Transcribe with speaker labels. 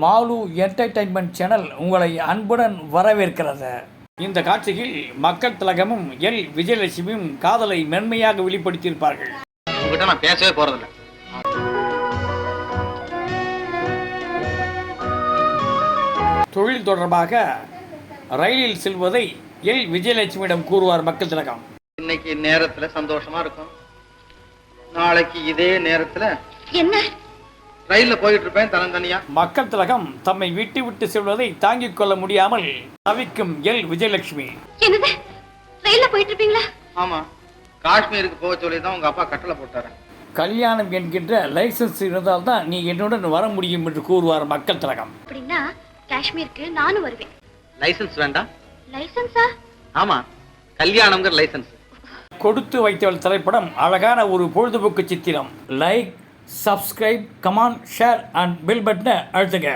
Speaker 1: Mall entertainment channel உங்களை அன்புடன் வரவேற்கிறது. இந்த காட்சியில் மக்கள் திலகமும் எல் விஜயலட்சுமியும் காதலை மென்மையாக வெளிப்படுத்தியிருப்பார்கள்.
Speaker 2: உங்ககிட்ட நான் பேசவே போறதில்லை.
Speaker 1: தொழில் தொடர்பாக ரயிலில் செல்வதை எல் விஜயலட்சுமியிடம் கூறுவார் மக்கள் திலகம்.
Speaker 2: இன்னைக்கு நேரத்துல சந்தோஷமா இருக்கும், நாளைக்கு இதே நேரத்துல
Speaker 3: என்ன
Speaker 2: ரயில்ல போயிட்டு இருப்பேன் தனித்தனியா.
Speaker 1: மக்கள் திலகம் தம்மை விட்டு விட்டு செல்வதை தாங்கிக் கொள்ள முடியாமல் தவிக்கும் எல் விஜயலட்சுமி.
Speaker 3: என்னது, ரயில்ல போயிட்டு இருப்பீங்களா?
Speaker 2: ஆமா, காஷ்மீருக்கு போக சொல்லி தான் உங்க அப்பா கட்டளை போட்டாரு.
Speaker 1: கல்யாணம் என்கின்ற லைசன்ஸ் இருந்தால்தான் நீ என்னுடன் வர முடியும் என்று கூறுவார் மக்கள் திலகம்.
Speaker 3: அப்படின்னா காஷ்மீருக்கு நானும் வருவேன்.
Speaker 2: லைசன்ஸ் வேண்டாம்.
Speaker 3: லைசன்ஸா?
Speaker 2: ஆமா, கல்யாணம்ங்கிற லைசன்ஸ்.
Speaker 1: கொடுத்து வைத்தவள் திரைப்படம் அழகான ஒரு பொழுதுபோக்கு சித்திரம். Like, subscribe, comment, share and bell பட்டனை அழுத்துங்க.